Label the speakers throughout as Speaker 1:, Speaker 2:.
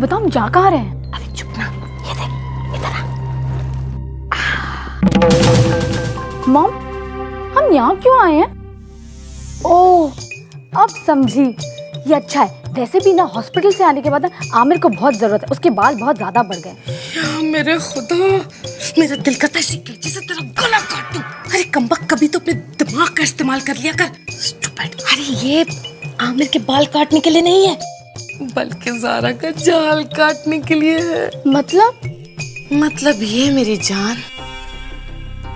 Speaker 1: बता हम जा कहाँ रहे हैं?
Speaker 2: अरे चुप ना, ये देख इधर आ।
Speaker 1: मॉम, हम यहाँ क्यों आए हैं? ओह, अब समझी। ये अच्छा है। वैसे भी ना हॉस्पिटल से आने के बाद ना आमिर को बहुत जरूरत है, उसके बाल बहुत ज्यादा बढ़ गए।
Speaker 2: या मेरे खुदा, मेरा दिल करता है इसी कैंची से तेरा गला काट दूं। अरे कमबख्त, कभी तो अपने दिमाग का इस्तेमाल कर लिया कर। स्टूपिड। अरे ये आमिर के बाल काटने के लिए नहीं है, बल्कि ज़ारा का जाल काटने के लिए है। मतलब ये मेरी जान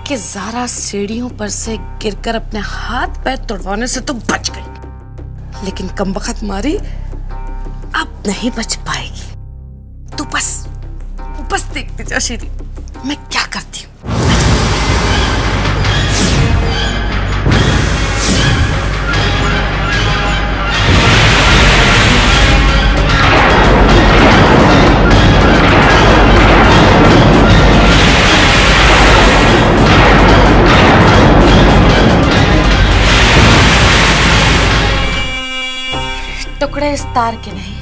Speaker 2: कि ज़ारा सीढ़ियों पर से गिरकर अपने हाथ पैर तोड़वाने से तो बच गई, लेकिन कमबख्त मारी अब नहीं बच पाएगी। तू बस देखती जा शीरी, मैं क्या करती हूँ। टुकड़े इस तार के नहीं,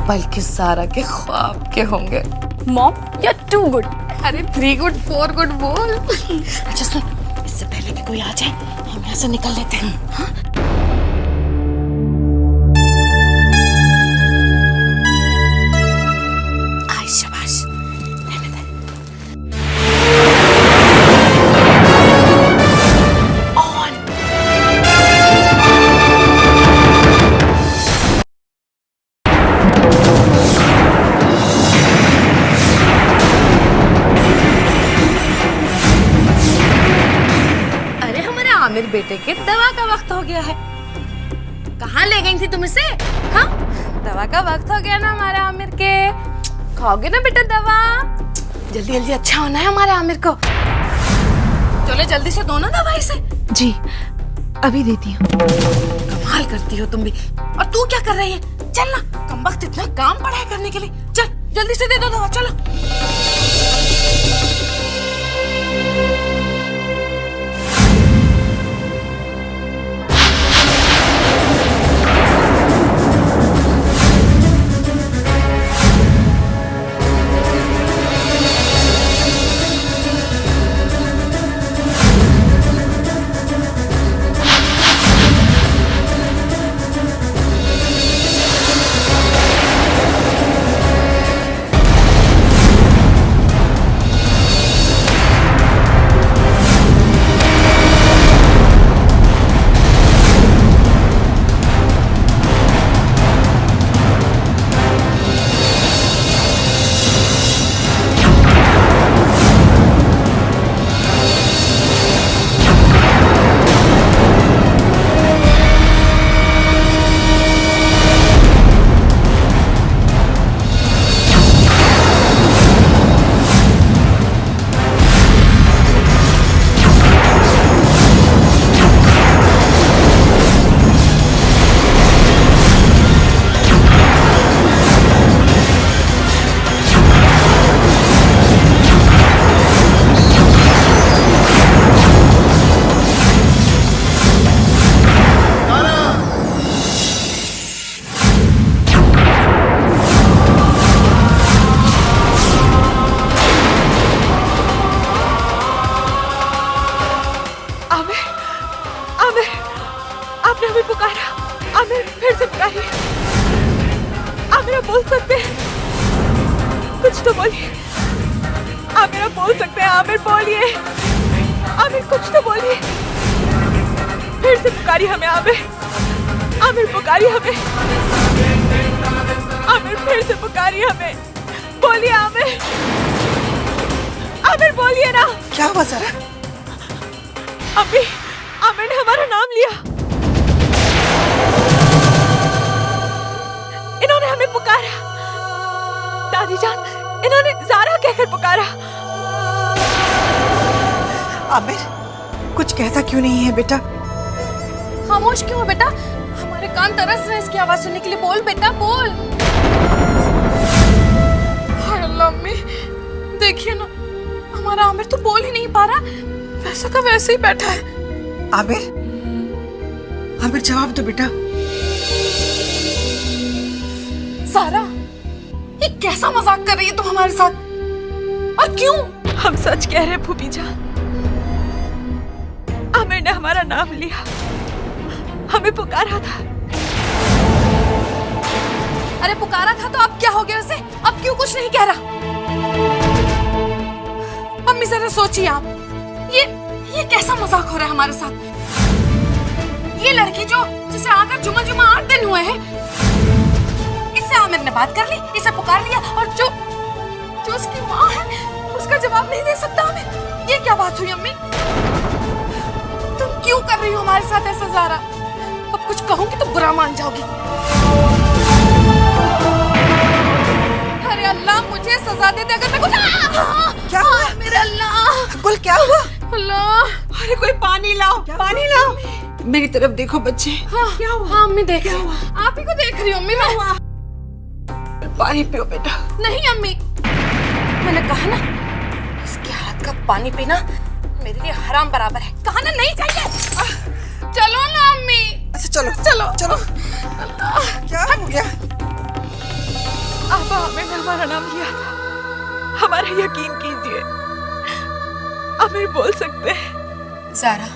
Speaker 2: बल्कि ज़ारा के ख्वाब के होंगे।
Speaker 1: Mom, you are too good.
Speaker 2: अरे 3 गुड 4 गुड बोल। अच्छा सुन, इससे पहले कि कोई आ जाए हम यहाँ से निकल लेते हैं। हाँ? आई शाबाश, रहने दे। ऑन। आमिर बेटे के दवा का वक्त हो गया है। कहाँ ले गई थी तुम इसे? हाँ, दवा का वक्त हो गया ना हमारे आमिर के। खाओगे ना बेटा दवा? जल्दी जल्दी अच्छा होना है हमारे आमिर को। चलो जल्दी से दो ना दवा इसे।
Speaker 1: जी, अभी देती हूँ।
Speaker 2: कमाल करती हो तुम भी। और तू क्या कर रही है? चल ना, कमबख्त इतना काम पड़ा है करने के लिए। चल जल्दी से दे दो दवा, चलो। आपने हमें पुकारा। आमिर, फिर से पुकारिए। आमिर, आप बोल सकते हैं? कुछ तो बोलिए। आमिर, आप बोल सकते हैं? आमिर बोलिए। आमिर, कुछ तो बोलिए। फिर से पुकारिए हमें आमिर। आमिर, पुकारिए हमें। आमिर, फिर से पुकारिए हमें। बोलिए आमिर। आमिर, बोलिए ना।
Speaker 3: क्या हुआ ज़ारा?
Speaker 2: अम्मी, आमिर ने हमारा नाम लिया। इन्होंने हमें पुकारा। दादी जान, इन्होंने ज़ारा कहकर पुकारा।
Speaker 3: आमिर, कुछ कहता क्यों नहीं है बेटा?
Speaker 2: खामोश क्यों हो बेटा? हमारे कान तरस रहे इसकी आवाज सुनने के लिए। बोल बेटा, बोल। हाय अल्लाह अम्मी, देखिए ना, हमारा आमिर तो बोल ही नहीं पा रहा, वैसा का वैसे ही बैठा है।
Speaker 3: आमिर, आमिर जवाब दो बेटा।
Speaker 2: सारा, ये कैसा मजाक कर रही है तुम हमारे साथ? और क्यों?
Speaker 3: हम सच कह रहे भूपी जान, आमिर ने हमारा नाम लिया, हमें पुकारा था।
Speaker 2: अरे पुकारा था तो अब क्या हो गया उसे? अब क्यों कुछ नहीं कह रहा? मम्मी जरा सोचिए आप, ये कैसा मजाक हो रहा है हमारे साथ? ये लड़की जिसे आकर जुमा 8 दिन हुए हैं, इससे आमिर ने बात कर ली, इसे पुकार लिया, और जो उसकी माँ है उसका जवाब नहीं दे सकता हमें। ये क्या बात हुई अम्मी? तुम क्यों कर रही हो हमारे साथ ऐसा ज़ारा? अब कुछ कहूंगी तो बुरा मान जाओगी। अरे अल्लाह, मुझे सजा दे दे अगर मैं कुछ।
Speaker 3: क्या हुआ?
Speaker 2: मेरे अल्लाह,
Speaker 3: कुल क्या हुआ?
Speaker 2: अल्लाह,
Speaker 3: अरे कोई पानी लाओ, पानी लाओ। मेरी तरफ देखो बच्चे।
Speaker 2: हाँ, क्या हुआ? हाँ अम्मी देख रही हूँ, आप ही को देख रही हूँ अम्मी मैं।
Speaker 3: पानी पियो बेटा।
Speaker 2: नहीं अम्मी, मैंने कहा ना, इसके हाथ का पानी पीना मेरे लिए हराम बराबर है। कहा ना नहीं चाहिए। चलो ना अम्मी।
Speaker 3: अच्छा चलो
Speaker 2: चलो
Speaker 3: चलो।
Speaker 2: अल्लाह,
Speaker 3: क्या हो गया? आप आमिर ने हमारा नाम लिया था, हमारा यकीन कीजिए, आमिर बोल सकते हैं।
Speaker 2: ज़ारा,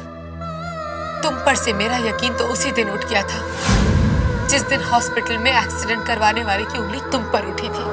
Speaker 2: तुम पर से मेरा यकीन तो उसी दिन उठ गया था जिस दिन हॉस्पिटल में एक्सीडेंट करवाने वाले की उंगली तुम पर उठी थी।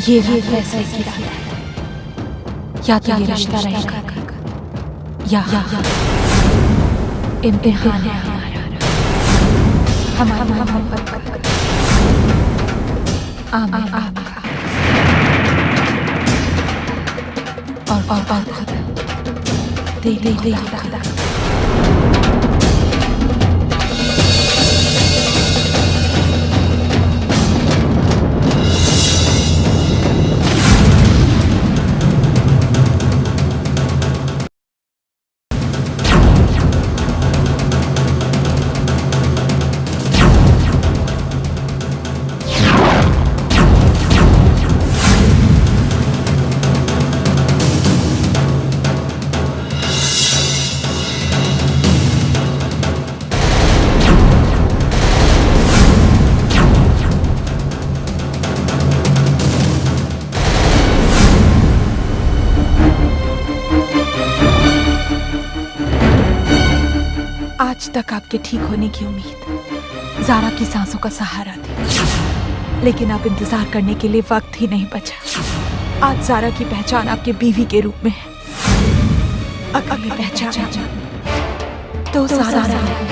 Speaker 4: ये फैसले की रात है, या तो ये रिश्ता रहेगा या इम्तिहान है हमारी मोहब्बत का। आमिर आपका और खुदा तेरे खुदा। आज तक आपके ठीक होने की उम्मीद ज़ारा की सांसों का सहारा थी, लेकिन अब इंतजार करने के लिए वक्त ही नहीं बचा। आज ज़ारा की पहचान आपके बीवी के रूप में है। अगर ये पहचान तो ज़ारा है।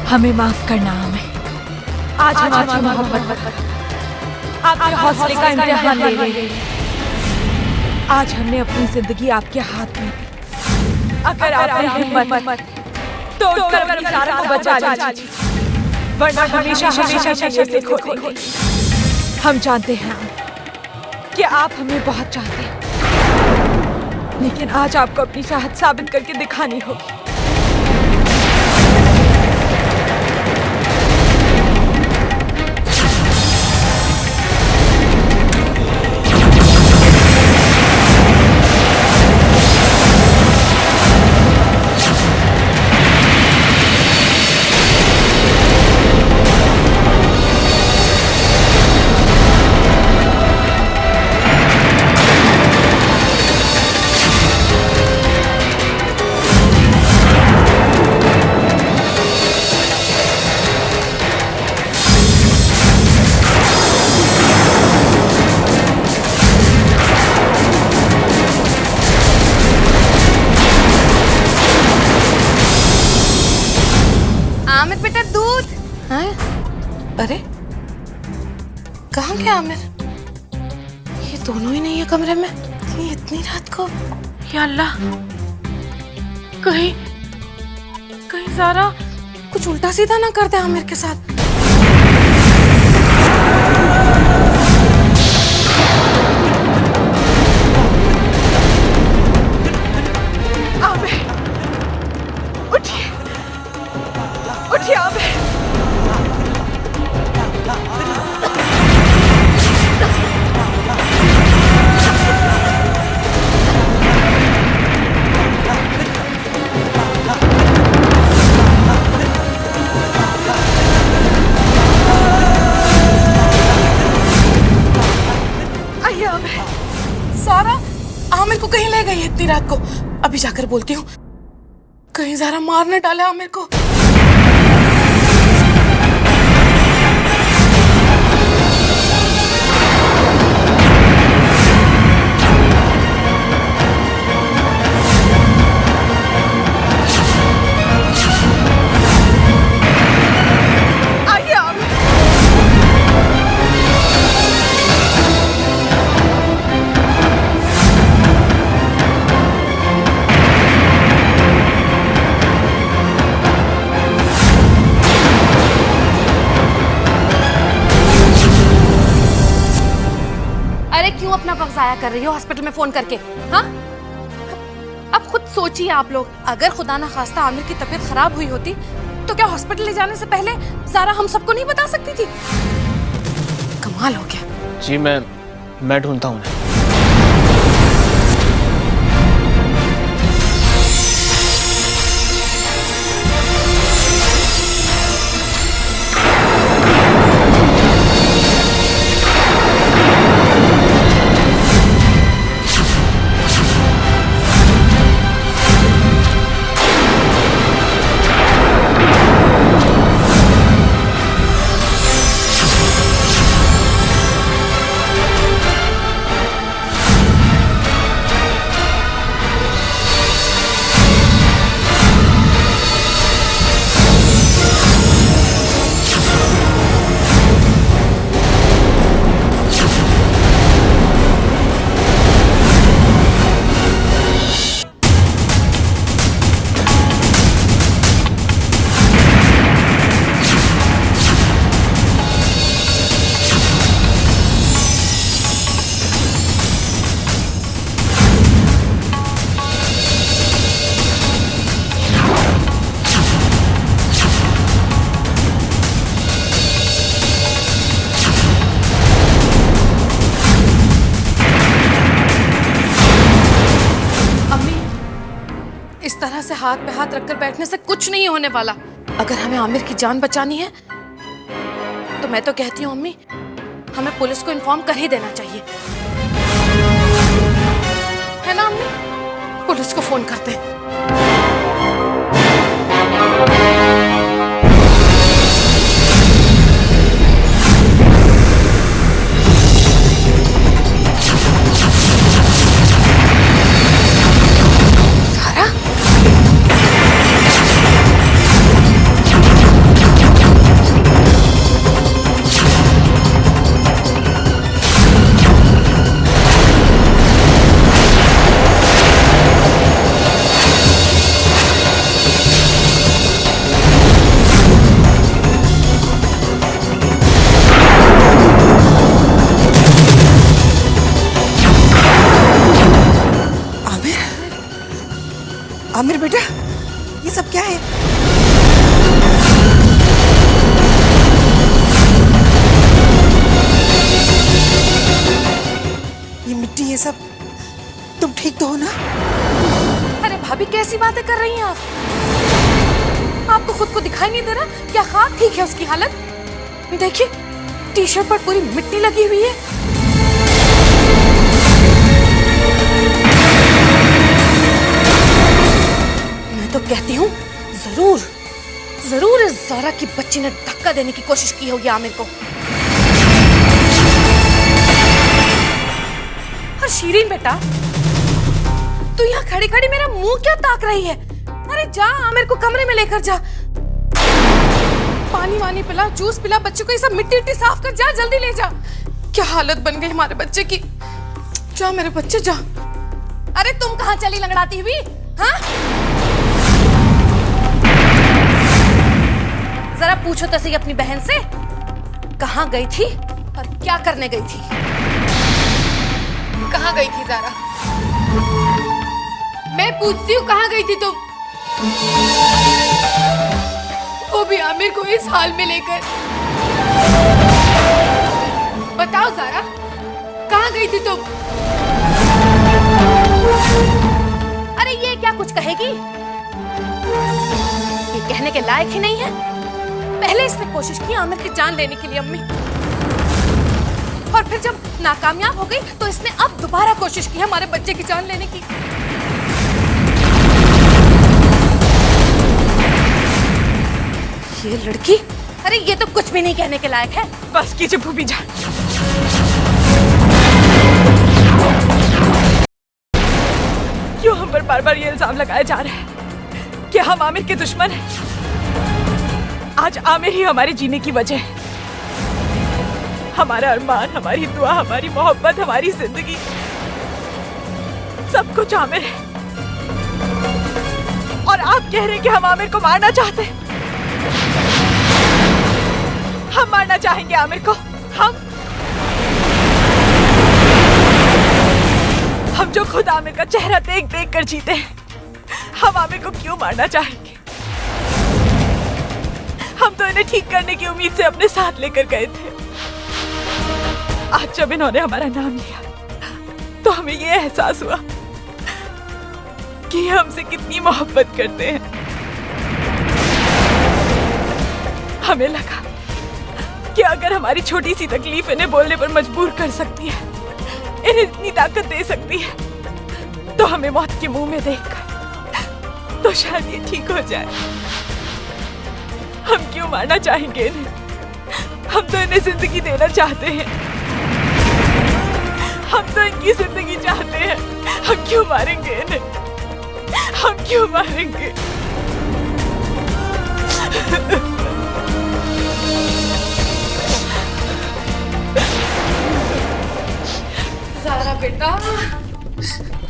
Speaker 4: हमें माफ करना हमें। आज हमारी मोहब्बत आपके हौसले का इम्तिहान ले रही है। आज हमने अपनी जिंदगी आपके हाथ में दी। अगर आपने हिम्मत तो उठकर अपनी ज़ारा को बचा लीजिए, वरना हमेशा हमेशा से खो देंगे। हम जानते हैं कि आप हमें बहुत चाहते हैं, लेकिन आज आपको अपनी चाहत साबित करके दिखानी होगी।
Speaker 2: आमिर बेटा दूध। हैं? अरे कहाँ गया आमिर? ये दोनों ही नहीं है कमरे में। ये इतनी रात को। या अल्लाह, कहीं कहीं ज़ारा कुछ उल्टा सीधा ना कर दे आमिर के साथ।
Speaker 4: आमिर, उठिए, उठिए आमिर। आइए आमिर।
Speaker 2: ज़ारा आमिर को कहीं ले गई है इतनी रात को। अभी जाकर बोलती हूँ, कहीं ज़ारा मार न डाले आमिर को।
Speaker 4: आइए आमिर।
Speaker 2: अरे क्यों अपना वक्त जाया कर रही हो हॉस्पिटल में फोन करके? हाँ, अब खुद सोचिए आप लोग, अगर खुदा ना खास्ता आमिर की तबीयत खराब हुई होती तो क्या हॉस्पिटल ले जाने से पहले ज़ारा हम सबको नहीं बता सकती थी? कमाल हो गया।
Speaker 5: जी मैं ढूंढता हूँ उन्हें।
Speaker 2: इस तरह से हाथ पे हाथ रखकर बैठने से कुछ नहीं होने वाला। अगर हमें आमिर की जान बचानी है तो मैं तो कहती हूँ अम्मी, हमें पुलिस को इन्फॉर्म कर ही देना चाहिए, है ना अम्मी? पुलिस को फोन करते हैं। आमिर बेटा, ये सब क्या है? ये मिट्टी, ये सब, तुम ठीक तो हो ना?
Speaker 6: अरे भाभी कैसी बातें कर रही हैं आप? आपको खुद को दिखाई नहीं दे रहा क्या? हाँ ठीक है उसकी हालत, देखिए टी शर्ट पर पूरी मिट्टी लगी हुई है। मैं तो कहती हूँ जरूर जरूर इस ज़ारा की बच्ची ने धक्का देने की कोशिश की होगी आमिर को। और शीरीन बेटा, तू यहाँ खड़ी खड़ी मेरा मुंह क्या ताक रही है? अरे जा आमिर को कमरे में लेकर जा, पानी वानी पिला, जूस पिला, बच्चे को ये सब मिट्टी मिट्टी साफ कर, जा जल्दी ले जा। क्या हालत बन गई हमारे बच्चे की। जा मेरे बच्चे जा। अरे तुम कहाँ चली लंगड़ाती हुई? हाँ जरा पूछो तो सही अपनी बहन से, कहाँ गई थी और क्या करने गई थी?
Speaker 3: कहाँ गई थी ज़ारा? मैं पूछती हूँ कहाँ गई थी तुम? वो भी आमिर को इस हाल में लेकर। बताओ ज़ारा, कहाँ गई थी तुम?
Speaker 6: अरे ये क्या कुछ कहेगी? ये कहने के लायक ही नहीं है। पहले इसने कोशिश की आमिर की जान लेने के लिए अम्मी, और फिर जब नाकामयाब हो गई तो इसने अब दोबारा कोशिश की हमारे बच्चे की जान लेने की। ये लड़की, अरे ये तो कुछ भी नहीं कहने के लायक है।
Speaker 4: बस कीजिए भूमि जान। क्यों हम पर बार बार ये इल्जाम लगाया जा रहा है कि हम आमिर के दुश्मन हैं? आज आमिर ही हमारे जीने की वजह है। हमारा अरमान, हमारी दुआ, हमारी मोहब्बत, हमारी जिंदगी, सब कुछ आमिर है। और आप कह रहे हैं कि हम आमिर को मारना चाहते हैं? हम मारना चाहेंगे आमिर को? हम जो खुद आमिर का चेहरा देख देख कर जीते हैं, हम आमिर को क्यों मारना चाहेंगे? हम तो इन्हें ठीक करने की उम्मीद से अपने साथ लेकर गए थे। आज जब इन्होंने हमारा नाम लिया तो हमें ये एहसास हुआ कि ये हमसे कितनी मोहब्बत करते हैं। हमें लगा कि अगर हमारी छोटी सी तकलीफ इन्हें बोलने पर मजबूर कर सकती है, इन्हें इतनी ताकत दे सकती है, तो हमें मौत के मुंह में देखकर तो शायद ये ठीक हो जाए। हम क्यों मारना चाहेंगे इन्हें? हम तो इन्हें जिंदगी देना चाहते हैं। हम तो इनकी जिंदगी चाहते हैं। हम क्यों मारेंगे इन्हें? हम क्यों मारेंगे?
Speaker 6: ज़ारा बेटा,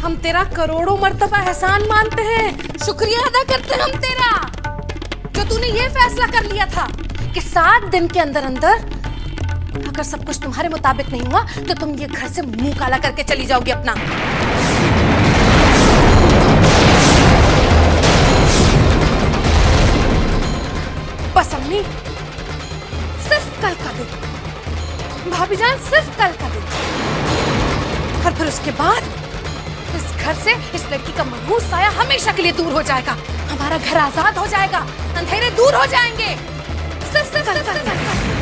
Speaker 6: हम तेरा करोड़ों मर्तबा एहसान मानते हैं, शुक्रिया अदा करते हैं हम तेरा, जो तूने ये फैसला कर लिया था कि 7 दिन के अंदर अंदर अगर सब कुछ तुम्हारे मुताबिक नहीं हुआ तो तुम ये घर से मुंह काला करके चली जाओगी अपना। बस अम्मी, सिर्फ कल का दिन, भाभी जान सिर्फ कल का दिन, और फिर उसके बाद इस घर से इस लड़की का मनहूस साया हमेशा के लिए दूर हो जाएगा। हमारा घर आजाद हो जाएगा, अंधेरे दूर हो जाएंगे। सिर्फ कल का दिन।